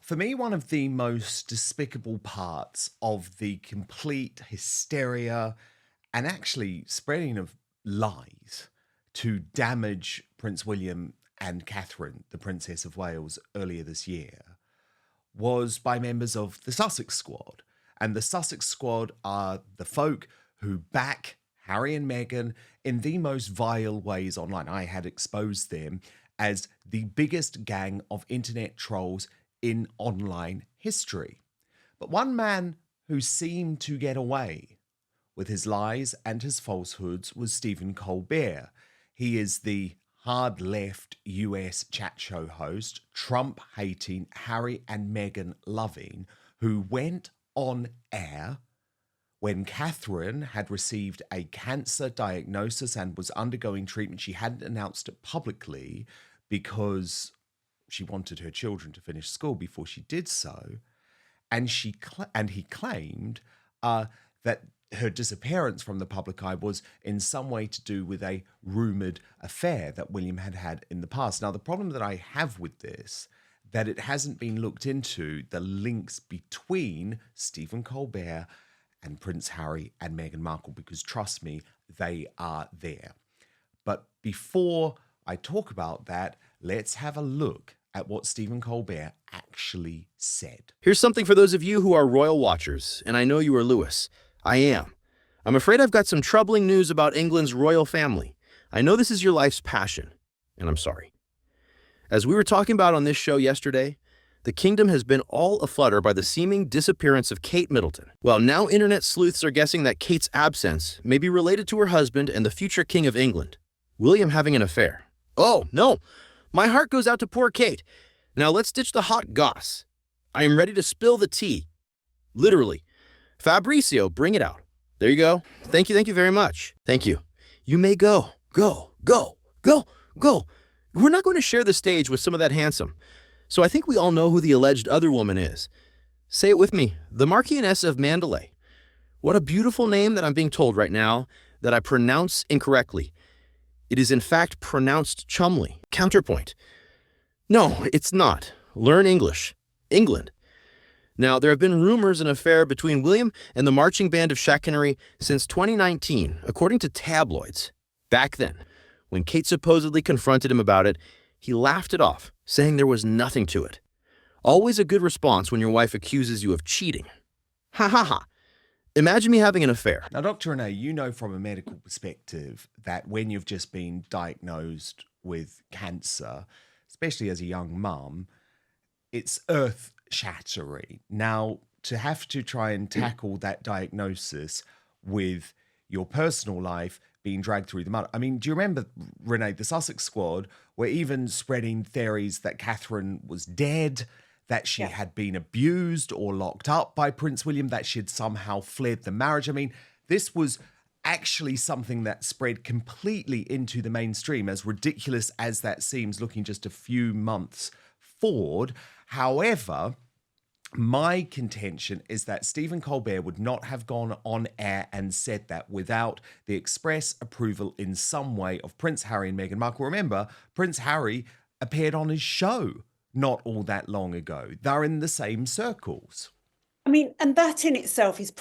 For me, one of the most despicable parts of the complete hysteria and actually spreading of lies to damage Prince William and Catherine, the Princess of Wales, earlier this year was by members of the Sussex Squad. And the Sussex Squad are the folk who back Harry and Meghan in the most vile ways online. I had exposed them as the biggest gang of internet trolls in online history. But one man who seemed to get away with his lies and his falsehoods was Stephen Colbert. He is the hard left US chat show host, Trump hating, Harry and Meghan loving, who went on air when Catherine had received a cancer diagnosis and was undergoing treatment. She hadn't announced it publicly because she wanted her children to finish school before she did so. And he claimed that her disappearance from the public eye was in some way to do with a rumoured affair that William had had in the past. Now, the problem that I have with this, that it hasn't been looked into the links between Stephen Colbert and Prince Harry and Meghan Markle, because trust me, they are there. But before I talk about that, let's have a look at what Stephen Colbert actually said. Here's something for those of you who are royal watchers, and I know you are Lewis. I am. I'm afraid I've got some troubling news about England's royal family. I know this is your life's passion, and I'm sorry. As we were talking about on this show yesterday, the kingdom has been all aflutter by the seeming disappearance of Kate Middleton. Well, now internet sleuths are guessing that Kate's absence may be related to her husband and the future king of England, William, having an affair. Oh, no! My heart goes out to poor Kate. Now let's ditch the hot goss. I am ready to spill the tea. Literally. Fabrizio, bring it out. There you go. Thank you very much. Thank you. You may go. Go. We're not going to share the stage with some of that handsome. So I think we all know who the alleged other woman is. Say it with me. The Marchioness of Mandalay. What a beautiful name that I'm being told right now that I pronounce incorrectly. It is in fact pronounced Chumley. Counterpoint. No, it's not. Learn English. England. Now, there have been rumors of an affair between William and the marching band of Chaconnery since 2019, according to tabloids. Back then, when Kate supposedly confronted him about it, he laughed it off, saying there was nothing to it. Always a good response when your wife accuses you of cheating. Ha ha ha. Imagine me having an affair. Now, Dr. Renee, you know from a medical perspective that when you've just been diagnosed with cancer, especially as a young mum, it's earth-shattering. Now, to have to try and tackle that diagnosis with your personal life being dragged through the mud. I mean, do you remember, Renee, the Sussex Squad were even spreading theories that Catherine was dead, that she had been abused or locked up by Prince William, that she'd somehow fled the marriage. I mean, this was actually something that spread completely into the mainstream, as ridiculous as that seems looking just a few months forward. However, my contention is that Stephen Colbert would not have gone on air and said that without the express approval in some way of Prince Harry and Meghan Markle. Remember, Prince Harry appeared on his show not all that long ago. They're in the same circles. I mean, and that in itself is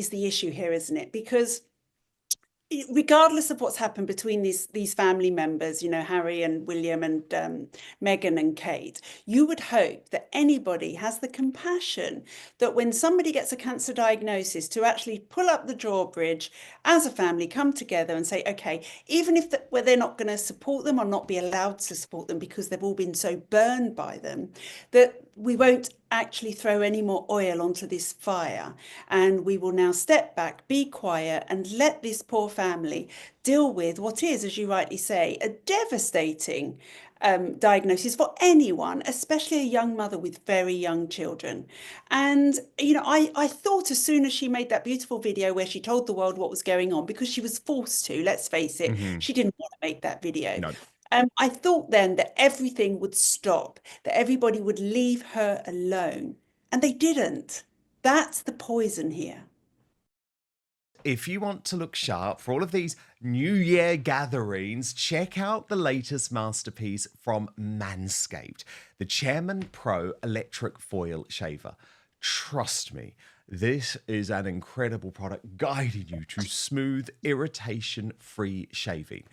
the issue here, isn't it? Because regardless of what's happened between these family members, you know, Harry and William and Meghan and Kate, you would hope that anybody has the compassion that when somebody gets a cancer diagnosis to actually pull up the drawbridge as a family, come together and say, okay, even if where they're not going to support them or not be allowed to support them because they've all been so burned by them, that we won't actually throw any more oil onto this fire, and we will now step back, be quiet, and let this poor family deal with what is, as you rightly say, a devastating diagnosis for anyone, especially a young mother with very young children. And, you know, I thought as soon as she made that beautiful video where she told the world what was going on, because she was forced to, let's face it, she didn't want to make that video. No. I thought then that everything would stop, that everybody would leave her alone. And they didn't. That's the poison here. if you want to look sharp for all of these New Year gatherings, check out the latest masterpiece from Manscaped, the Chairman Pro Electric Foil Shaver. Trust me, this is an incredible product guiding you to smooth, irritation-free shaving.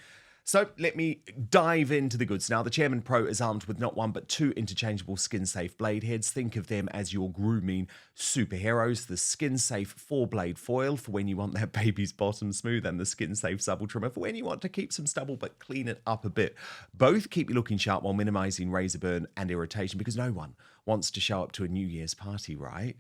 So let me dive into the goods. Now, the Chairman Pro is armed with not one but two interchangeable skin-safe blade heads. Think of them as your grooming superheroes. The skin-safe 4-blade foil for when you want that baby's bottom smooth, and the skin-safe stubble trimmer for when you want to keep some stubble but clean it up a bit. Both keep you looking sharp while minimizing razor burn and irritation, because no one wants to show up to a New Year's party, right?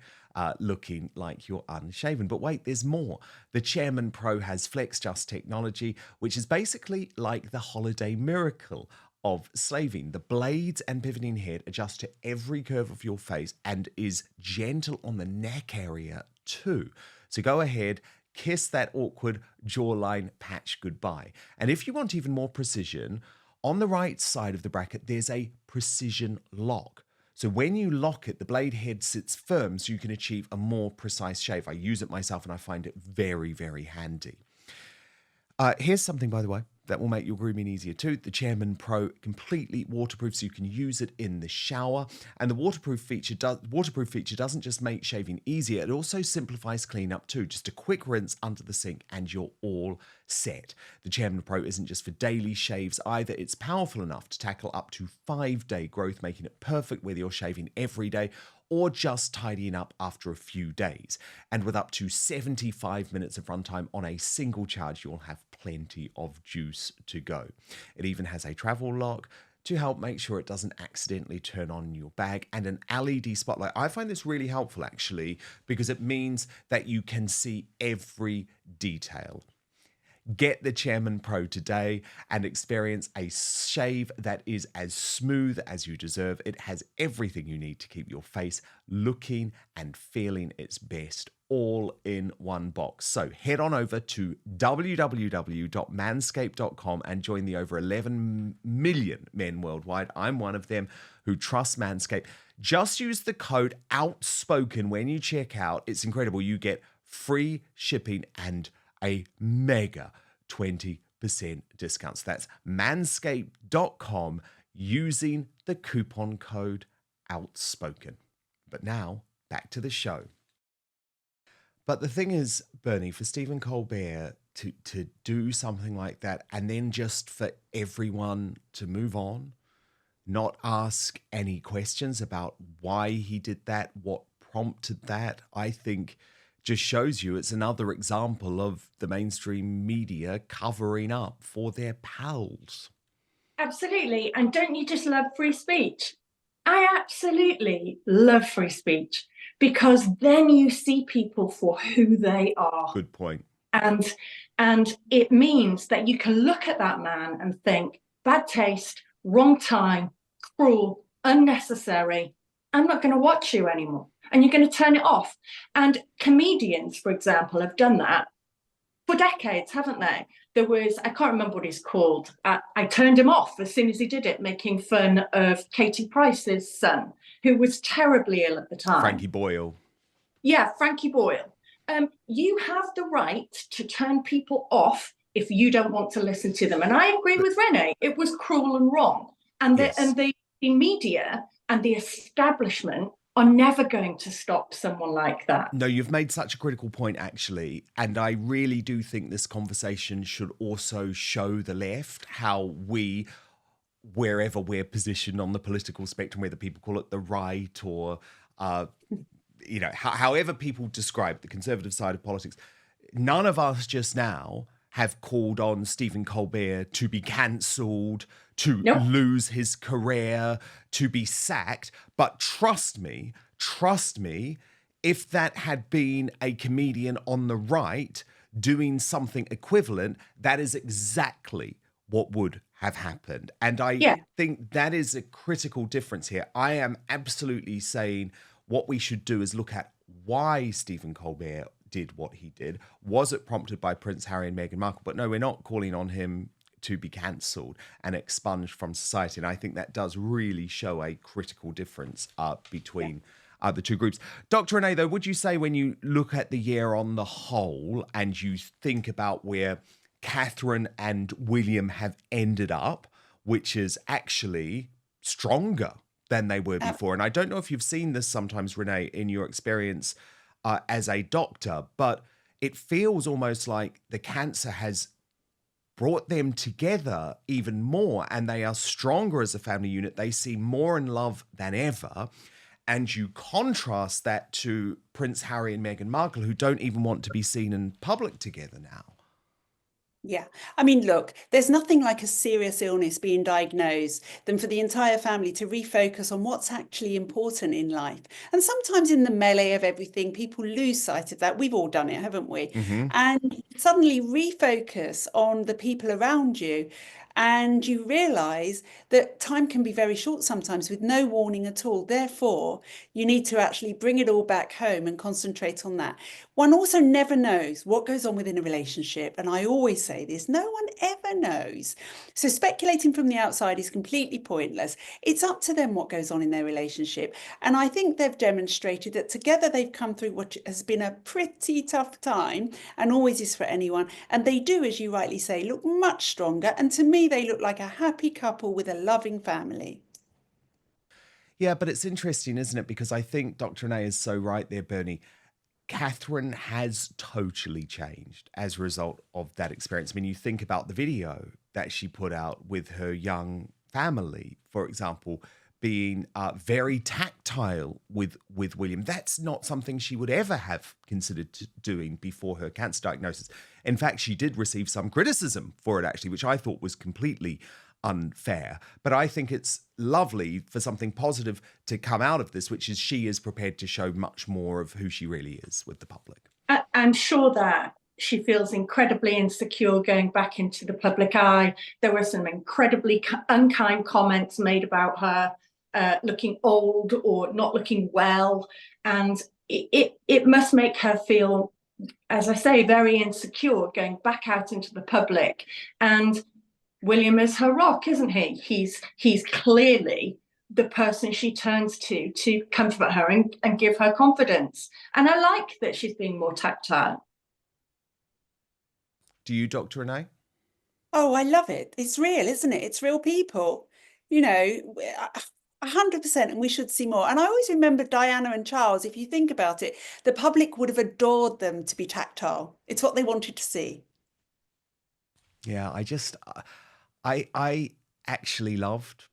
Looking like you're unshaven. But wait, there's more. The Chairman Pro has Flex Just technology, which is basically like the holiday miracle of slaving. The blades and pivoting head adjust to every curve of your face and is gentle on the neck area too. So go ahead, kiss that awkward jawline patch goodbye. And if you want even more precision, on the right side of the bracket, there's a precision lock. So when you lock it, the blade head sits firm so you can achieve a more precise shave. I use it myself and I find it very, very handy. Here's something, by the way, that will make your grooming easier too. The Chairman Pro completely waterproof, so you can use it in the shower. And the waterproof feature doesn't just make shaving easier, it also simplifies cleanup too. Just a quick rinse under the sink and you're all set. The Chairman Pro isn't just for daily shaves either. It's powerful enough to tackle up to 5-day growth, making it perfect whether you're shaving every day or just tidying up after a few days. And with up to 75 minutes of runtime on a single charge, you'll have plenty of juice to go. It even has a travel lock to help make sure it doesn't accidentally turn on your bag, and an LED spotlight. I find this really helpful actually, because it means that you can see every detail. Get the Chairman Pro today and experience a shave that is as smooth as you deserve. It has everything you need to keep your face looking and feeling its best, all in one box. So head on over to www.manscaped.com and join the over 11 million men worldwide. I'm one of them who trust Manscaped. Just use the code OUTSPOKEN when you check out. It's incredible. You get free shipping and a mega 20% discount. So that's manscaped.com using the coupon code OUTSPOKEN. But now, back to the show. But the thing is, Bernie, for Stephen Colbert to do something like that and then just for everyone to move on, not ask any questions about why he did that, what prompted that, I think just shows you it's another example of the mainstream media covering up for their pals. Absolutely. And don't you just love free speech? I absolutely love free speech, because then you see people for who they are. Good point. And it means that you can look at that man and think, bad taste, wrong time, cruel, unnecessary. I'm not going to watch you anymore. And you're going to turn it off. And comedians, for example, have done that for decades, haven't they? There was, I can't remember what he's called. I turned him off as soon as he did it, making fun of Katie Price's son, who was terribly ill at the time. Frankie Boyle. Yeah, Frankie Boyle. You have the right to turn people off if you don't want to listen to them. And I agree with Renee. It was cruel and wrong. And the media and the establishment are never going to stop someone like that. No, you've made such a critical point, actually. And I really do think this conversation should also show the left how we, wherever we're positioned on the political spectrum, whether people call it the right or, however people describe the conservative side of politics, none of us just now have called on Stephen Colbert to be cancelled, to lose his career, to be sacked. But trust me, if that had been a comedian on the right doing something equivalent, that is exactly what would have happened. And I think that is a critical difference here. I am absolutely saying what we should do is look at why Stephen Colbert did what he did. Was it prompted by Prince Harry and Meghan Markle? But no, we're not calling on him to be cancelled and expunged from society. And I think that does really show a critical difference between the two groups. Dr. Renee, though, would you say when you look at the year on the whole and you think about where Catherine and William have ended up, which is actually stronger than they were before? And I don't know if you've seen this sometimes, Renee, in your experience as a doctor, but it feels almost like the cancer has brought them together even more, and they are stronger as a family unit. They seem more in love than ever. And you contrast that to Prince Harry and Meghan Markle, who don't even want to be seen in public together now. Yeah. I mean, look, there's nothing like a serious illness being diagnosed than for the entire family to refocus on what's actually important in life. And sometimes in the melee of everything, people lose sight of that. We've all done it, haven't we? And suddenly refocus on the people around you. And you realize that time can be very short sometimes with no warning at all. Therefore, you need to actually bring it all back home and concentrate on that. One also never knows what goes on within a relationship. And I always say this, no one ever knows. So speculating from the outside is completely pointless. It's up to them what goes on in their relationship. And I think they've demonstrated that together they've come through what has been a pretty tough time and always is for anyone. And they do, as you rightly say, look much stronger. And to me, they look like a happy couple with a loving family. Yeah, but it's interesting, isn't it? Because I think Dr. Renee is so right there, Bernie. Catherine has totally changed as a result of that experience. I mean, you think about the video that she put out with her young family, for example, being very tactile with William. That's not something she would ever have considered doing before her cancer diagnosis. In fact, she did receive some criticism for it, actually, which I thought was completely unfair. But I think it's lovely for something positive to come out of this, which is she is prepared to show much more of who she really is with the public. I'm sure that she feels incredibly insecure going back into the public eye. There were some incredibly unkind comments made about her looking old or not looking well. And it must make her feel, as I say, very insecure going back out into the public. And William is her rock, isn't he? He's clearly the person she turns to comfort her and give her confidence. And I like that she's being more tactile. Do you, Dr. Renee? Oh, I love it. It's real, isn't it? It's real people. You know, 100%, and we should see more. And I always remember Diana and Charles. If you think about it, the public would have adored them to be tactile. It's what they wanted to see. Yeah, I actually loved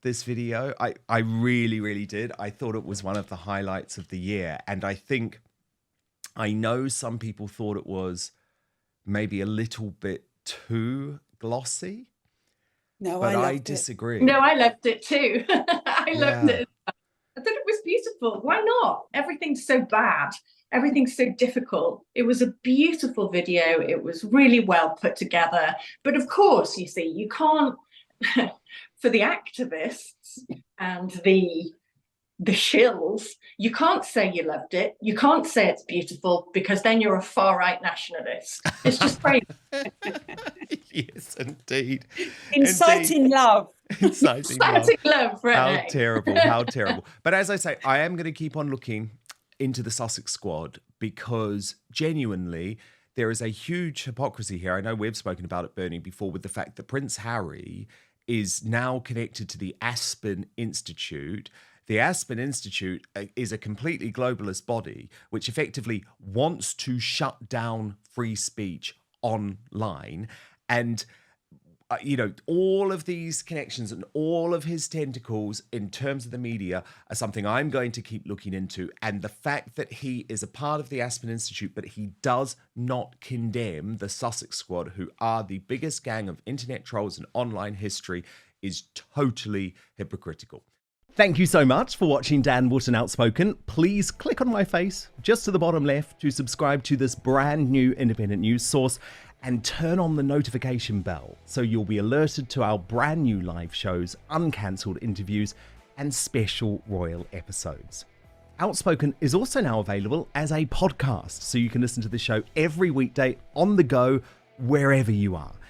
this video. I really, really did. I thought it was one of the highlights of the year. And I know some people thought it was maybe a little bit too glossy. No, but I I disagree. No, I loved it too. I loved it. I thought it was beautiful. Why not? Everything's so bad. Everything's so difficult. It was a beautiful video. It was really well put together. But of course, you see, you can't, for the activists and the shills, you can't say you loved it. You can't say it's beautiful because then you're a far-right nationalist. It's just crazy. Yes, indeed. Inciting love. Inciting love, Renee. How terrible, how terrible. But as I say, I am going to keep on looking into the Sussex squad because genuinely there is a huge hypocrisy here. I know we've spoken about it, Bernie, before with the fact that Prince Harry is now connected to the Aspen Institute. The Aspen Institute is a completely globalist body which effectively wants to shut down free speech online. And all of these connections and all of his tentacles in terms of the media are something I'm going to keep looking into. And the fact that he is a part of the Aspen Institute, but he does not condemn the Sussex squad, who are the biggest gang of internet trolls in online history, is totally hypocritical. Thank you so much for watching Dan Wootton Outspoken. Please click on my face just to the bottom left to subscribe to this brand new independent news source and turn on the notification bell so you'll be alerted to our brand new live shows, uncancelled interviews, and special royal episodes. Outspoken is also now available as a podcast, so you can listen to the show every weekday on the go, wherever you are.